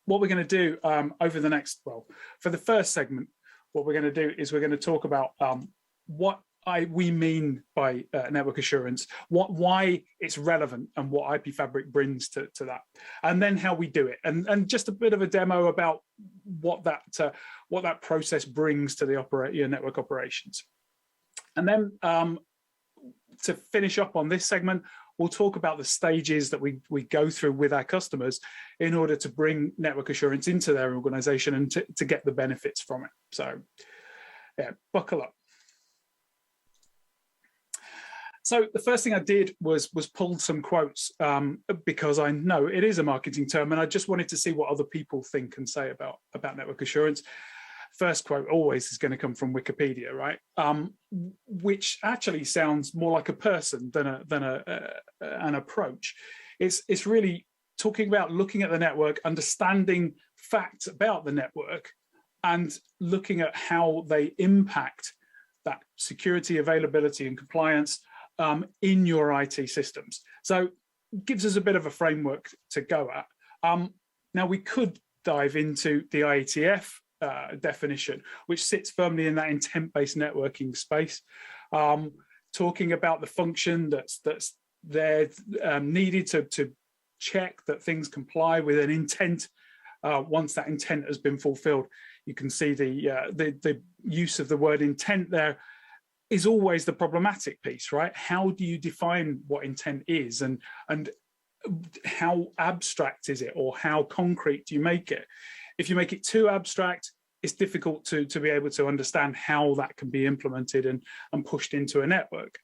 what we're going to do over the next, well, for the first segment, what we're going to do is we're going to talk about what we mean by network assurance, why it's relevant, and what IP Fabric brings to that, and then how we do it, and just a bit of a demo about what that process brings to the your network operations. And then to finish up on this segment, we'll talk about the stages that we go through with our customers in order to bring network assurance into their organization and to get the benefits from it. So yeah, buckle up. So the first thing I did was pull some quotes because I know it is a marketing term, and I just wanted to see what other people think and say about network assurance. First quote always is going to come from Wikipedia, right? Which actually sounds more like a person than an approach. It's really talking about looking at the network, understanding facts about the network, and looking at how they impact that security, availability, and compliance in your IT systems. So it gives us a bit of a framework to go at. Now we could dive into the IETF definition, which sits firmly in that intent-based networking space, talking about the function that's there needed to check that things comply with an intent. Once that intent has been fulfilled, you can see the use of the word intent there is always the problematic piece, right? How do you define what intent is, and how abstract is it, or how concrete do you make it? If you make it too abstract, it's difficult to be able to understand how that can be implemented and pushed into a network.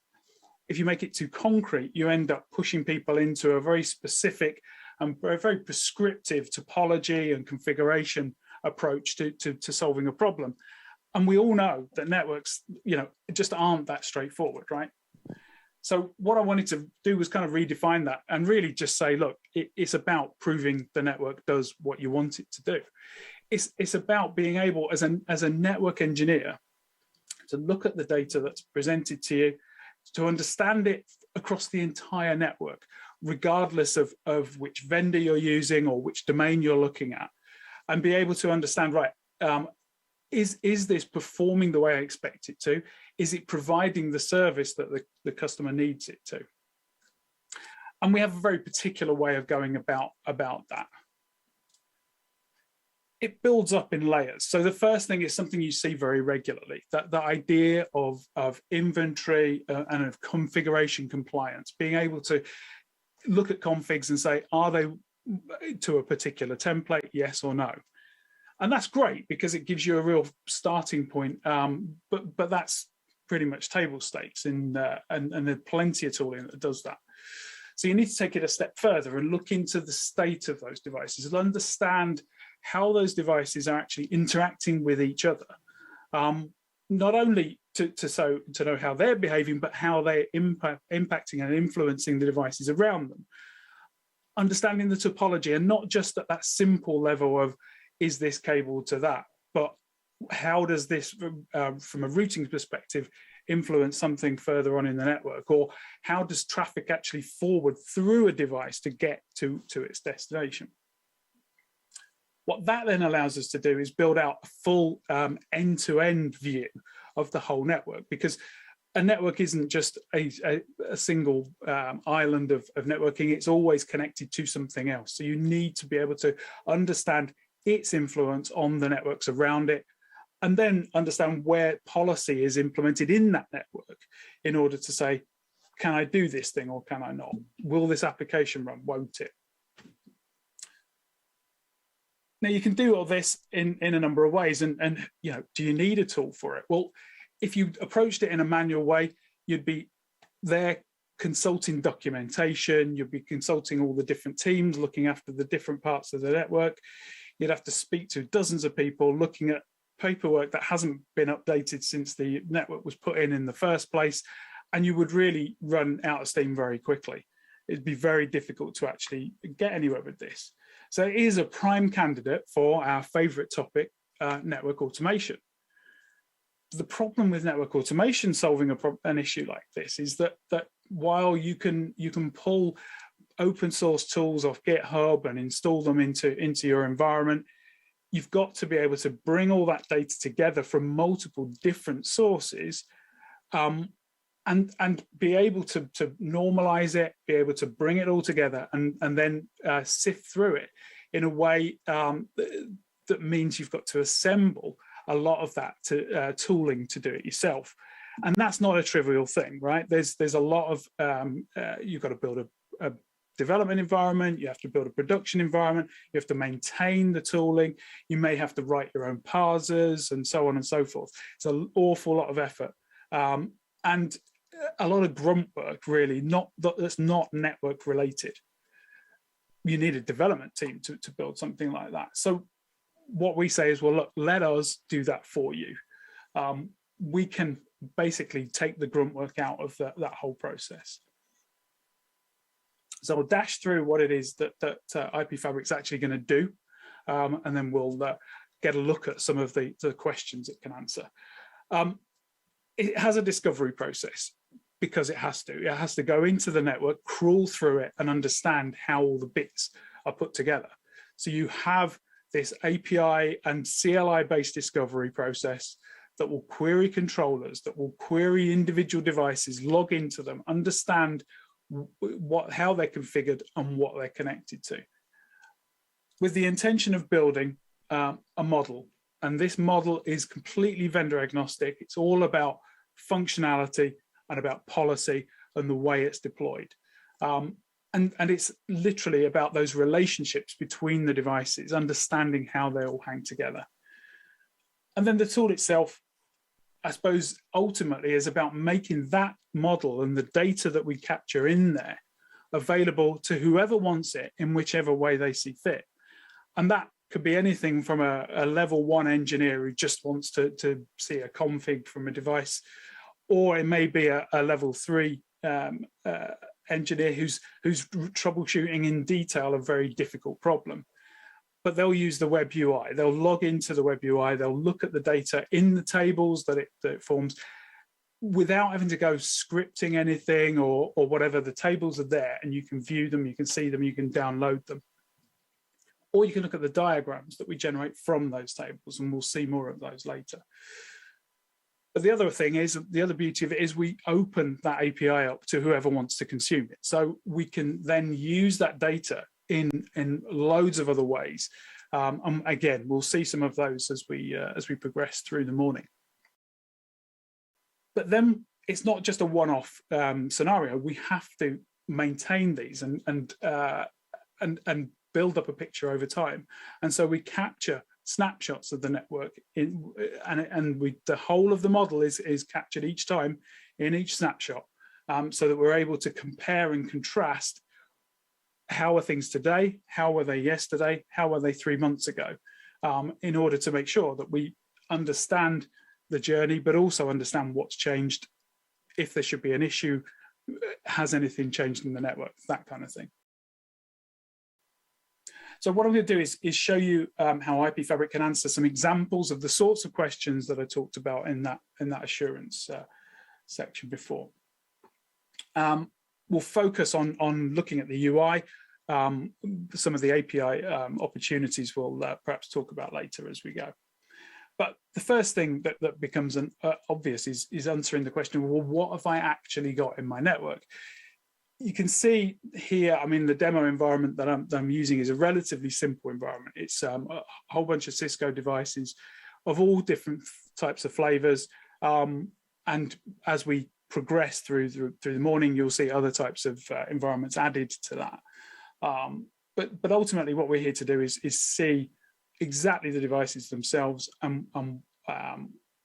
If you make it too concrete, you end up pushing people into a very specific and very prescriptive topology and configuration approach to solving a problem. And we all know that networks, just aren't that straightforward, right? So what I wanted to do was kind of redefine that and really just say, look, it's about proving the network does what you want it to do. It's about being able, as a network engineer, to look at the data that's presented to you, to understand it across the entire network, regardless of which vendor you're using or which domain you're looking at, and be able to understand, right, is this performing the way I expect it to? Is it providing the service that the customer needs it to? And we have a very particular way of going about that. It builds up in layers. So the first thing is something you see very regularly, that the idea of inventory and of configuration compliance, being able to look at configs and say, are they to a particular template, yes or no? And that's great because it gives you a real starting point, but that's pretty much table stakes, and there's plenty of tooling that does that. So you need to take it a step further and look into the state of those devices and understand how those devices are actually interacting with each other, not only to know how they're behaving, but how they're impacting and influencing the devices around them. Understanding the topology, and not just at that simple level of, is this cable to that, but how does this, from a routing perspective, influence something further on in the network? Or how does traffic actually forward through a device to get to its destination? What that then allows us to do is build out a full end-to-end view of the whole network, because a network isn't just a single island of networking. It's always connected to something else. So you need to be able to understand its influence on the networks around it, and then understand where policy is implemented in that network in order to say, can I do this thing or can I not? Will this application run? Won't it? Now, you can do all this in a number of ways, and do you need a tool for it? Well, if you approached it in a manual way, you'd be there consulting documentation, you'd be consulting all the different teams, looking after the different parts of the network. You'd have to speak to dozens of people, looking at paperwork that hasn't been updated since the network was put in the first place, and you would really run out of steam very quickly. It'd be very difficult to actually get anywhere with this. So it is a prime candidate for our favorite topic, network automation. The problem with network automation solving an issue like this is that while you can pull open source tools off GitHub and install them into your environment. You've got to be able to bring all that data together from multiple different sources, and be able to normalize it, be able to bring it all together, and then sift through it in a way that means you've got to assemble a lot of that tooling to do it yourself. And that's not a trivial thing, right? There's a lot of, you've got to build a development environment, you have to build a production environment, you have to maintain the tooling, you may have to write your own parsers, and so on and so forth. It's an awful lot of effort. And a lot of grunt work, really, that's not network related. You need a development team to build something like that. So what we say is, well, look, let us do that for you. We can basically take the grunt work out of that whole process. So I'll dash through what it is that IP Fabric's actually going to do, and then we'll get a look at some of the questions it can answer. It has a discovery process because it has to. It has to go into the network, crawl through it, and understand how all the bits are put together. So you have this API and CLI-based discovery process that will query controllers, that will query individual devices, log into them, understand how they're configured and what they're connected to, with the intention of building a model. And this model is completely vendor agnostic. It's all about functionality and about policy and the way it's deployed. And it's literally about those relationships between the devices, understanding how they all hang together. And then the tool itself, I suppose, ultimately is about making that model and the data that we capture in there available to whoever wants it in whichever way they see fit. And that could be anything from a level 1 engineer who just wants to see a config from a device, or it may be a level 3 engineer who's troubleshooting in detail a very difficult problem. But they'll use the web UI. They'll log into the web UI. They'll look at the data in the tables that it forms without having to go scripting anything or whatever. The tables are there, and you can view them, you can see them, you can download them. Or you can look at the diagrams that we generate from those tables, and we'll see more of those later. But the other thing is, the other beauty of it is we open that API up to whoever wants to consume it. So we can then use that data in loads of other ways. And again, we'll see some of those as we progress through the morning. But then it's not just a one-off scenario. We have to maintain these and build up a picture over time. And so we capture snapshots of the network the whole of the model is captured each time in each snapshot, so that we're able to compare and contrast how are things today, how were they yesterday, how were they 3 months ago, in order to make sure that we understand the journey, but also understand what's changed, if there should be an issue, has anything changed in the network, that kind of thing. So what I'm going to do is show you how IP Fabric can answer some examples of the sorts of questions that I talked about in that assurance section before. We'll focus on looking at the UI. Some of the API opportunities we'll perhaps talk about later as we go. But the first thing that becomes obvious is answering the question, well, what have I actually got in my network? You can see here, I mean, the demo environment that I'm using is a relatively simple environment. It's a whole bunch of Cisco devices of all different types of flavors. And as we progress through the morning, you'll see other types of environments added to that. But ultimately, what we're here to do is see exactly the devices themselves and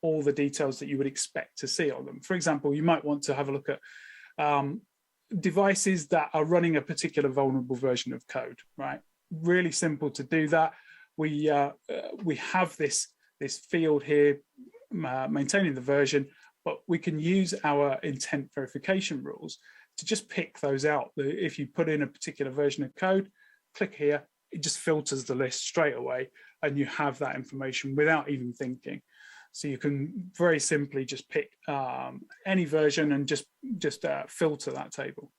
all the details that you would expect to see on them. For example, you might want to have a look at devices that are running a particular vulnerable version of code, right? Really simple to do that. We have this field here maintaining the version, but we can use our intent verification rules to just pick those out. If you put in a particular version of code, click here, it just filters the list straight away, and you have that information without even thinking. So you can very simply just pick any version and just filter that table.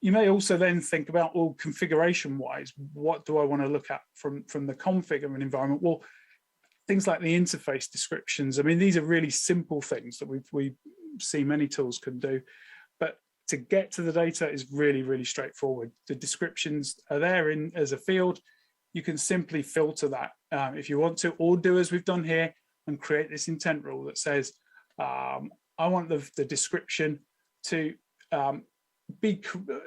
You may also then think about, well, configuration-wise, what do I want to look at from the config of an environment? Well, things like the interface descriptions. I mean, these are really simple things that we see many tools can do, but to get to the data is really, really straightforward. The descriptions are there as a field. You can simply filter that if you want to, or do as we've done here and create this intent rule that says, I want the description to be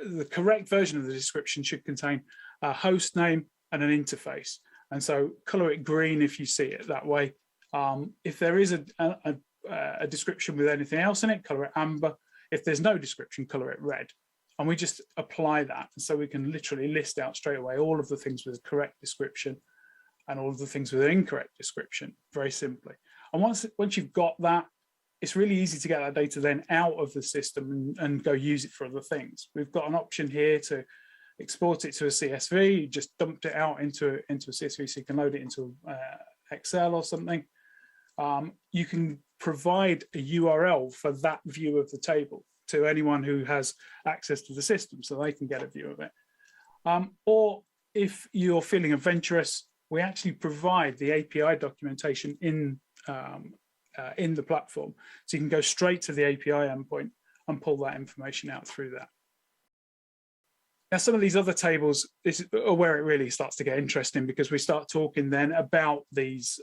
the correct version of the description should contain a host name and an interface. And so color it green if you see it that way. If there is a description with anything else in it, color it amber. If there's no description, color it red. And we just apply that. And so we can literally list out straight away all of the things with a correct description and all of the things with an incorrect description, very simply. And once you've got that, it's really easy to get that data then out of the system and go use it for other things. We've got an option here to export it to a CSV. You just dumped it out into a CSV, so you can load it into Excel or something. You can provide a URL for that view of the table to anyone who has access to the system, so they can get a view of it. Or if you're feeling adventurous, we actually provide the API documentation in the platform. So you can go straight to the API endpoint and pull that information out through that. Now, some of these other tables is where it really starts to get interesting, because we start talking then about these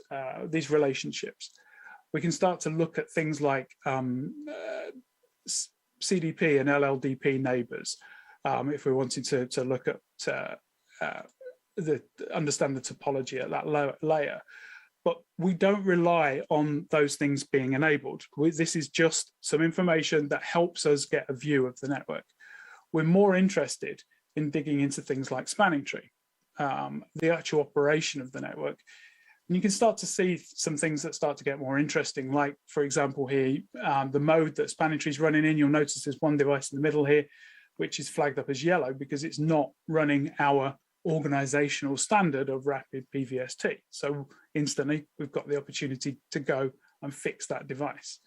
relationships. We can start to look at things like CDP and LLDP neighbors, if we wanted to look at understand the topology at that layer. But we don't rely on those things being enabled. This is just some information that helps us get a view of the network. We're more interested in digging into things like spanning tree, the actual operation of the network. And you can start to see some things that start to get more interesting, like, for example, here, the mode that spanning tree is running in. You'll notice there's one device in the middle here, which is flagged up as yellow because it's not running our organizational standard of rapid PVST. So instantly, we've got the opportunity to go and fix that device.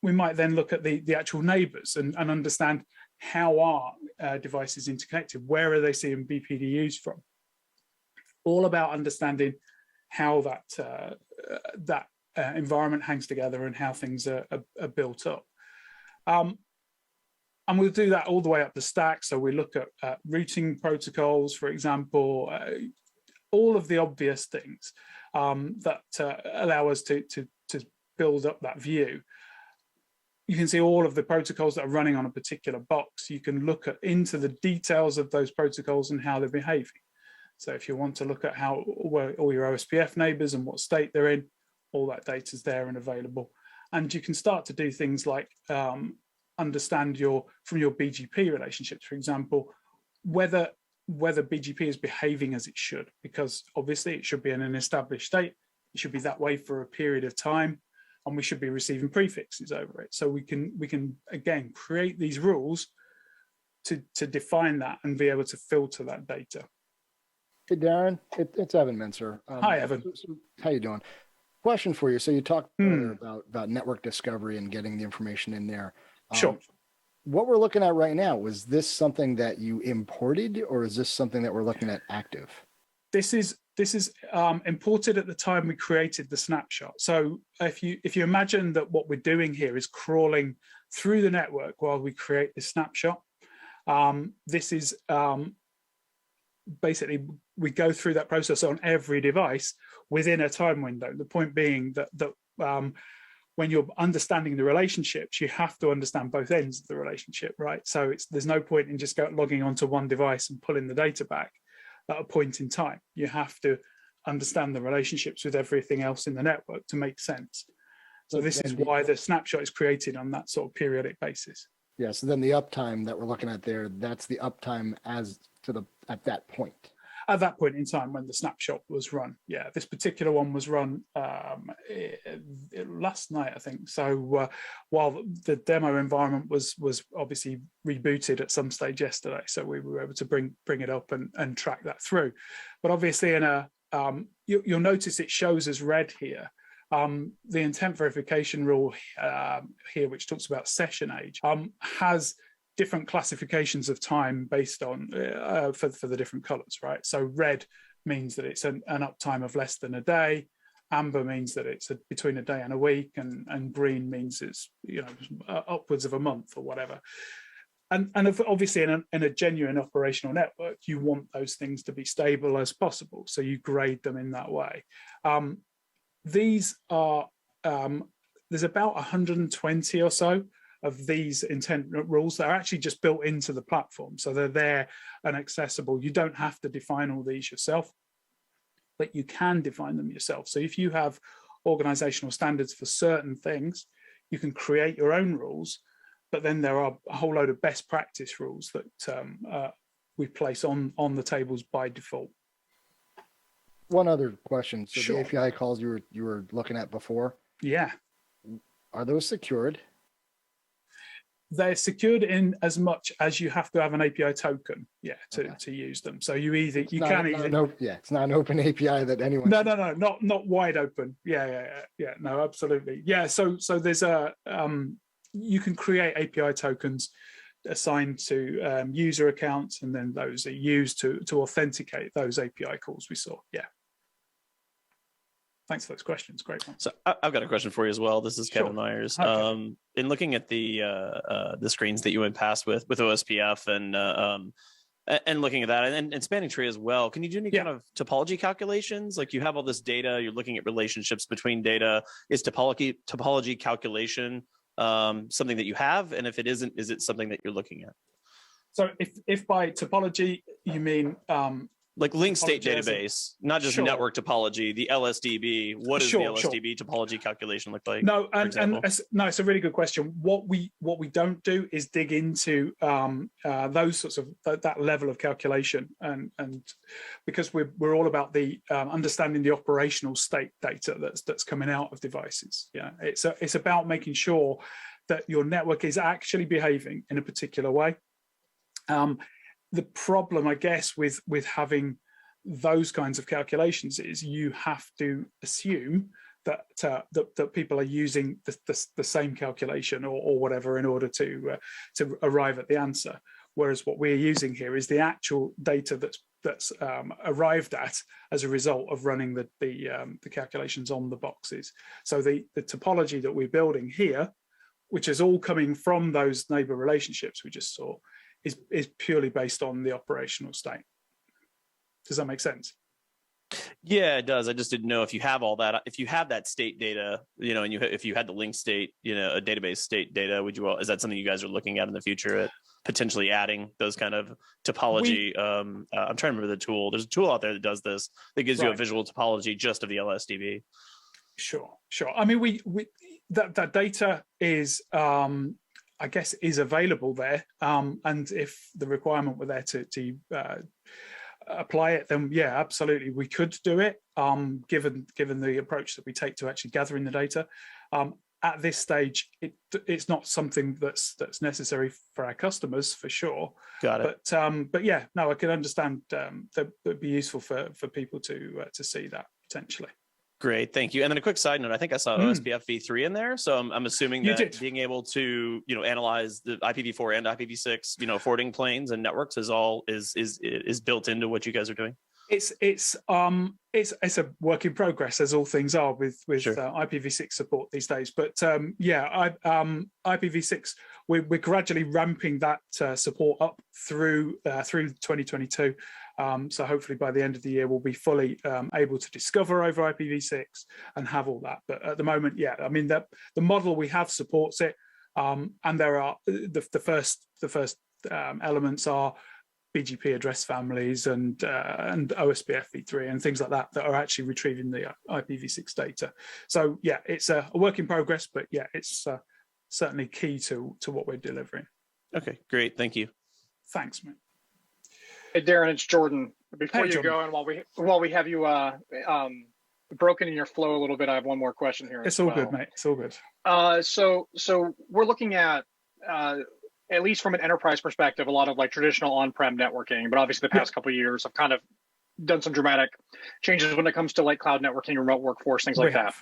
We might then look at the actual neighbors and understand how are devices interconnected, where are they seeing BPDUs from? All about understanding how that environment hangs together and how things are built up. And we'll do that all the way up the stack. So we look at routing protocols, for example, all of the obvious things that allow us to build up that view. You can see all of the protocols that are running on a particular box. You can look into the details of those protocols and how they're behaving. So if you want to look at how all your OSPF neighbors and what state they're in, all that data is there and available. And you can start to do things like understand from your BGP relationships, for example, whether BGP is behaving as it should, because obviously it should be in an established state. It should be that way for a period of time, and we should be receiving prefixes over it. So we can again create these rules to define that and be able to filter that data. Hey, Daren, it's Evan Mincer. Hi, Evan. How you doing? Question for you. So you talked earlier about network discovery and getting the information in there. Sure. What we're looking at right now, was this something that you imported, or is this something that we're looking at active? This is imported at the time we created the snapshot. So if you imagine that what we're doing here is crawling through the network while we create the snapshot, this is basically we go through that process on every device within a time window. The point being that when you're understanding the relationships, you have to understand both ends of the relationship, right? So there's no point in just logging onto one device and pulling the data back at a point in time. You have to understand the relationships with everything else in the network to make sense. So this is why the snapshot is created on that sort of periodic basis. Yeah, so then the uptime that we're looking at there, that's the uptime at that point. At that point in time when the snapshot was run. Yeah, this particular one was run last night, I think. So while the demo environment was obviously rebooted at some stage yesterday, so we were able to bring it up and track that through. But obviously you'll notice it shows as red here. The intent verification rule here, which talks about session age, has different classifications of time based on for the different colors, right? So red means that it's an uptime of less than a day. Amber means that it's between a day and a week, and green means it's upwards of a month or whatever. And obviously in a genuine operational network, you want those things to be stable as possible. So you grade them in that way. These are, there's about 120 or so of these intent rules that are actually just built into the platform. So they're there and accessible. You don't have to define all these yourself, but you can define them yourself. So if you have organizational standards for certain things, you can create your own rules, but then there are a whole load of best practice rules that we place on the tables by default. One other question. So Sure. the API calls you were looking at before, Yeah. are those secured? They're secured in as much as you have to have an API token, to use them. So it's not an open API that anyone. not wide open. No, absolutely. Yeah, so there's you can create API tokens assigned to user accounts, and then those are used to authenticate those API calls we saw. Yeah. Thanks for those questions. Great one. So I've got a question for you as well. This is Kevin Myers. Okay. In looking at the screens that you went past with OSPF and looking at that and spanning tree as well, can you do any kind of topology calculations? Like you have all this data, you're looking at relationships between data. Is topology calculation something that you have? And if it isn't, is it something that you're looking at? So if by topology you mean like link state database, not just network topology, the LSDB. What does the LSDB topology calculation look like? No, it's a really good question. What we don't do is dig into those sorts of that level of calculation, and because we're all about the understanding the operational state data that's coming out of devices. Yeah, it's about making sure that your network is actually behaving in a particular way. The problem, I guess, with having those kinds of calculations is you have to assume that people are using the same calculation or whatever in order to arrive at the answer. Whereas what we're using here is the actual data that's arrived at as a result of running the calculations on the boxes. So the topology that we're building here, which is all coming from those neighbor relationships we just saw, is purely based on the operational state. Does that make sense? Yeah, it does. I just didn't know if you have all that. If you have that state data, and if you had the link state, a database state data, is that something you guys are looking at in the future at potentially adding those kind of topology? I'm trying to remember the tool. There's a tool out there that does this, that gives you a visual topology just of the LSDB. Sure. I mean, that data is, I guess, is available there, and if the requirement were there to apply it, then yeah, absolutely, we could do it. Given the approach that we take to actually gathering the data, at this stage, it's not something that's necessary for our customers for sure. Got it. But yeah, no, I can understand that would be useful for people to see that potentially. Great, thank you. And then a quick side note, I think I saw OSPF v3 in there, so I'm assuming that being able to analyze the IPv4 and IPv6 forwarding planes and networks is built into what you guys are doing. It's a work in progress, as all things are with sure. IPv6 support these days. But IPv6, we're gradually ramping that support up through 2022. So hopefully by the end of the year, we'll be fully able to discover over IPv6 and have all that. But at the moment, I mean, the model we have supports it, and there are the first elements are BGP address families and OSPF v3 and things like that are actually retrieving the IPv6 data. So yeah, it's a work in progress, but yeah, it's certainly key to what we're delivering. Okay, great, thank you. Thanks, mate. Hey, Daren, it's Jordan. Before you Jordan. go, and while we have you broken in your flow a little bit, I have one more question here. It's all good, mate. It's all good. So we're looking at least from an enterprise perspective, a lot of like traditional on-prem networking, but obviously the past couple of years have kind of done some dramatic changes when it comes to like cloud networking, remote workforce, things like that.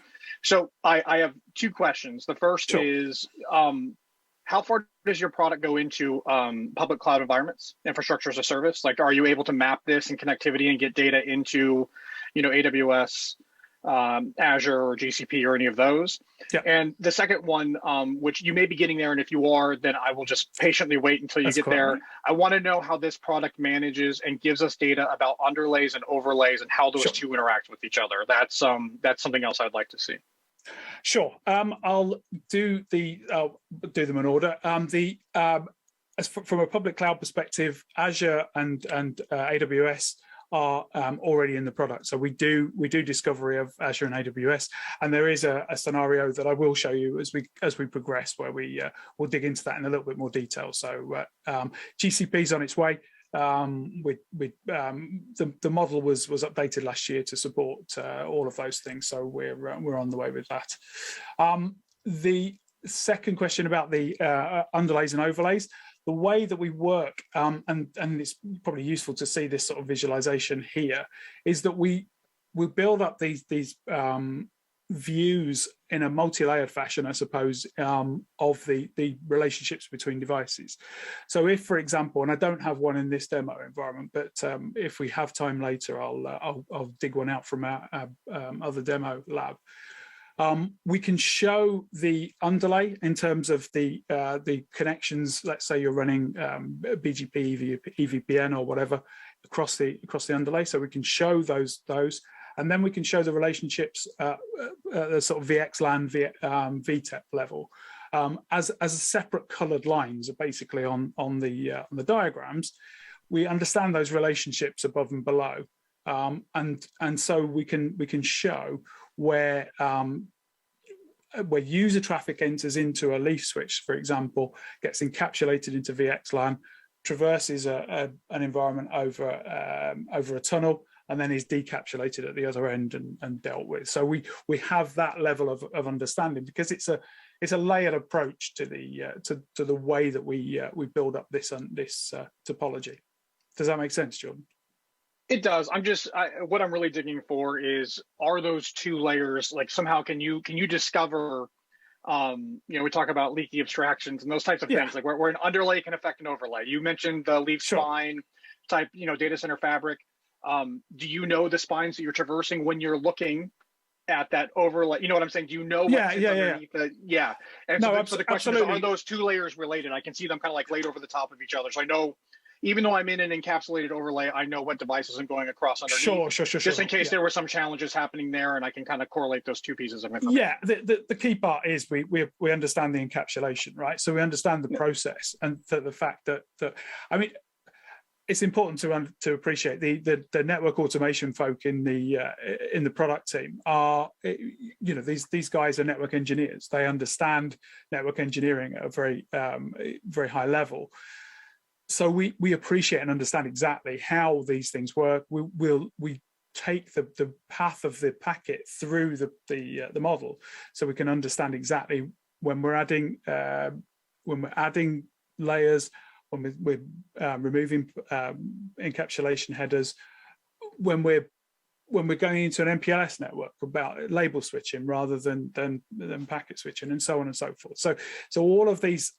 So I have two questions. The first is, how far does your product go into public cloud environments, infrastructure as a service? Like, are you able to map this and connectivity and get data into, AWS, Azure, or GCP, or any of those? Yeah. And the second one, which you may be getting there, and if you are, then I will just patiently wait until you get there. Right. I want to know how this product manages and gives us data about underlays and overlays and how those two interact with each other. That's something else I'd like to see. Sure. I'll do them in order. From a public cloud perspective, Azure and AWS are already in the product. So we do discovery of Azure and AWS, and there is a scenario that I will show you as we progress, where we'll dig into that in a little bit more detail. So GCP is on its way. The model was updated last year to support all of those things, so we're on the way with that. The second question about the underlays and overlays, the way that we work, and it's probably useful to see this sort of visualization here, is that we build up these views in a multi-layered fashion, I suppose, of the relationships between devices. So if, for example, and I don't have one in this demo environment, but if we have time later, I'll dig one out from our other demo lab. We can show the underlay in terms of the connections. Let's say you're running BGP, EVPN, or whatever across the underlay. So we can show those. And then we can show the relationships at the sort of VXLAN, VTEP level as separate coloured lines, basically on the diagrams. We understand those relationships above and below, and so we can show where user traffic enters into a leaf switch, for example, gets encapsulated into VXLAN, traverses an environment over a tunnel, and then is decapsulated at the other end and dealt with. So we have that level of understanding, because it's a layered approach to the way that we build up this topology. Does that make sense, Jordan? It does. What I'm really digging for is, are those two layers, like, somehow can you discover, we talk about leaky abstractions and those types of things, like where an underlay can affect an overlay. You mentioned the leaf spine type, data center fabric. Do you know the spines that you're traversing when you're looking at that overlay? You know what I'm saying? Do you know what underneath the, And so the question is, are those two layers related? I can see them kind of like laid over the top of each other. So I know, even though I'm in an encapsulated overlay, I know what devices I'm going across underneath. Sure. Just in case there were some challenges happening there, and I can kind of correlate those two pieces of information. Yeah, the key part is we understand the encapsulation, right? So we understand the process, and the fact that I mean, it's important to appreciate the network automation folk in the product team are, these guys are network engineers. They understand network engineering at a very very high level. So we appreciate and understand exactly how these things work. We take the path of the packet through the model, so we can understand exactly when we're adding layers, when we're removing encapsulation headers, when we're going into an MPLS network, about label switching rather than packet switching, and so on and so forth. So all of these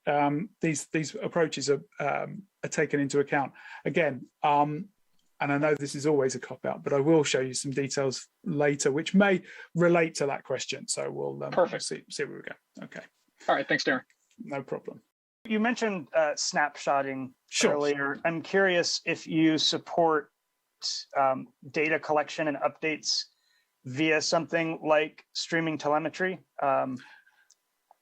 approaches are taken into account. Again, and I know this is always a cop-out, but I will show you some details later which may relate to that question. So we'll see where we go. Okay. All right. Thanks, Daren. No problem. You mentioned snapshotting earlier. I'm curious if you support data collection and updates via something like streaming telemetry.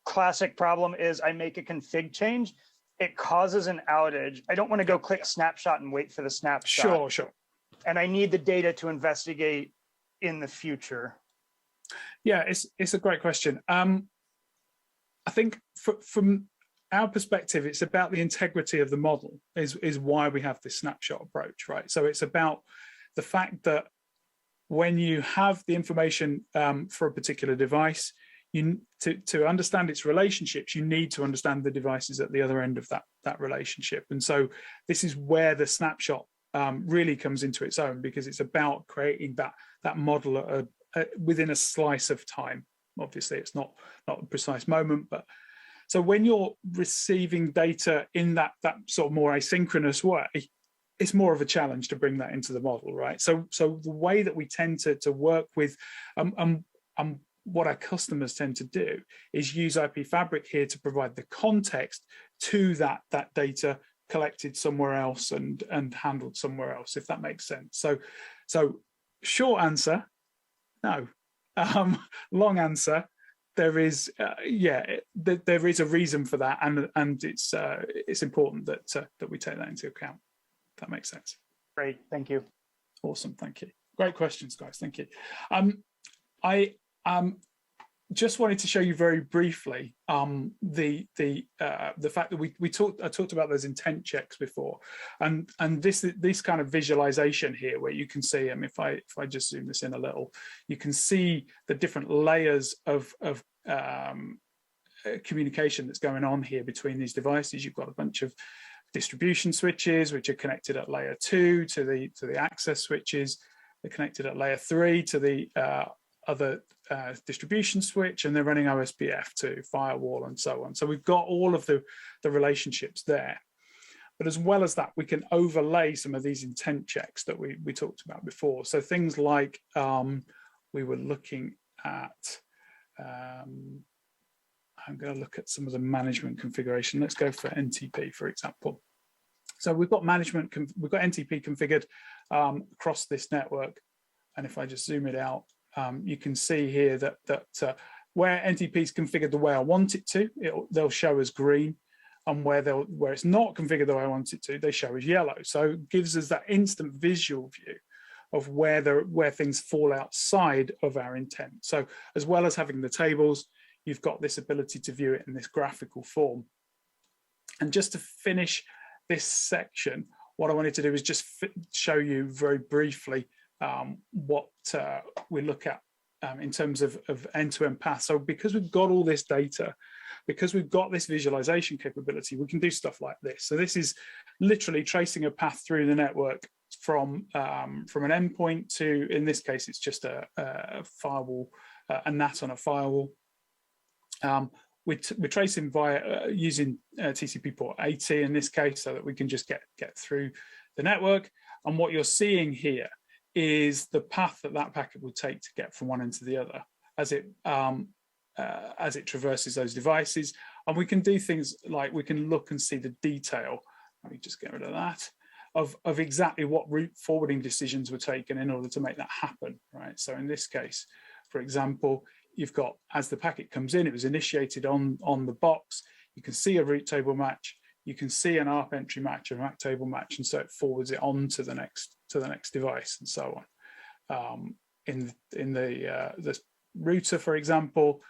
Classic problem is I make a config change, it causes an outage. I don't want to go click snapshot and wait for the snapshot. Sure. And I need the data to investigate in the future. Yeah, it's a great question. I think from our perspective, it's about the integrity of the model is why we have this snapshot approach, right? So it's about the fact that when you have the information for a particular device, to understand its relationships, you need to understand the devices at the other end of that relationship. And so this is where the snapshot really comes into its own, because it's about creating that model within a slice of time. Obviously, it's not a precise moment, but So when you're receiving data in that sort of more asynchronous way, it's more of a challenge to bring that into the model, right? So the way that we tend to work with what our customers tend to do is use IP Fabric here to provide the context to that data collected somewhere else and handled somewhere else, if that makes sense. So short answer, no. Long answer, there is there is a reason for that, and it's important that we take that into account. If that makes sense. Great, thank you. Awesome, thank you. Great questions, guys. Thank you. I just wanted to show you very briefly the fact that I talked about those intent checks before, and this kind of visualization here where you can see, if I just zoom this in a little, you can see the different layers of communication that's going on here between these devices. You've got a bunch of distribution switches which are connected at layer 2 to the access switches. They're connected at layer 3 to the other distribution switch, and they're running OSPF to firewall and so on. So we've got all of the relationships there. But as well as that, we can overlay some of these intent checks that we talked about before. So things like we were looking at, I'm going to look at some of the management configuration. Let's go for NTP, for example. So we've got NTP configured across this network. And if I just zoom it out, you can see here that where NTP is configured the way I want it to, they'll show as green, and where it's not configured the way I want it to, they show as yellow. So it gives us that instant visual view of where things fall outside of our intent. So as well as having the tables, you've got this ability to view it in this graphical form. And just to finish this section, what I wanted to do is just show you very briefly what we look at in terms of end-to-end path. So because we've got all this data, because we've got this visualization capability, we can do stuff like this. So this is literally tracing a path through the network from an endpoint to, in this case, it's just a firewall, a NAT on a firewall. We're tracing via using TCP port 80 in this case, so that we can just get through the network. And what you're seeing here is the path that packet will take to get from one end to the other as it traverses those devices. And we can do things like we can look and see the detail. Let me just get rid of that. Of exactly what route forwarding decisions were taken in order to make that happen, right? So in this case, for example, you've got, as the packet comes in, it was initiated on the box. You can see a route table match. You can see an ARP entry match, a MAC table match, and so it forwards it on to the next device, and so on. In the router, for example,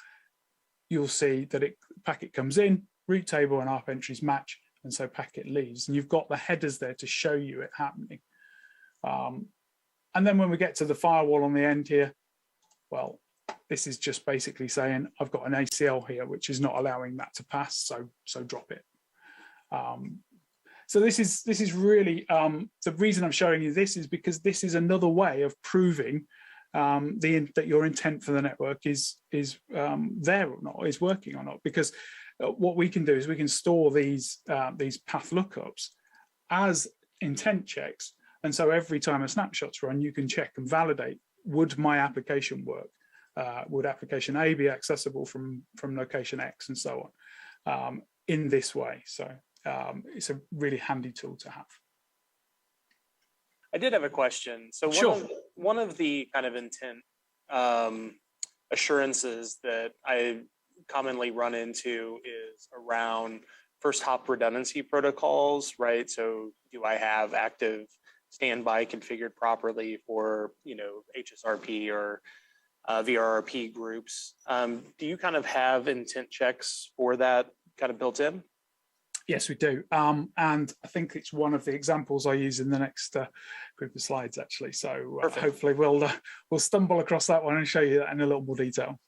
you'll see that packet comes in, route table and ARP entries match, and so packet leaves. And you've got the headers there to show you it happening. And then when we get to the firewall on the end here, well, this is just basically saying I've got an ACL here which is not allowing that to pass, so drop it. So this is really the reason I'm showing you this is because this is another way of proving that your intent for the network is there or not, is working or not. Because what we can do is we can store these path lookups as intent checks, and so every time a snapshot's run, you can check and validate: would my application work? Would application A be accessible from location X, and so on, in this way? So it's a really handy tool to have. I did have a question. So one of the kind of intent assurances that I commonly run into is around first hop redundancy protocols, right? So do I have active standby configured properly for, HSRP or VRRP groups? Do you kind of have intent checks for that kind of built in? Yes, we do. And I think it's one of the examples I use in the next group of slides, actually. So hopefully we'll stumble across that one and show you that in a little more detail.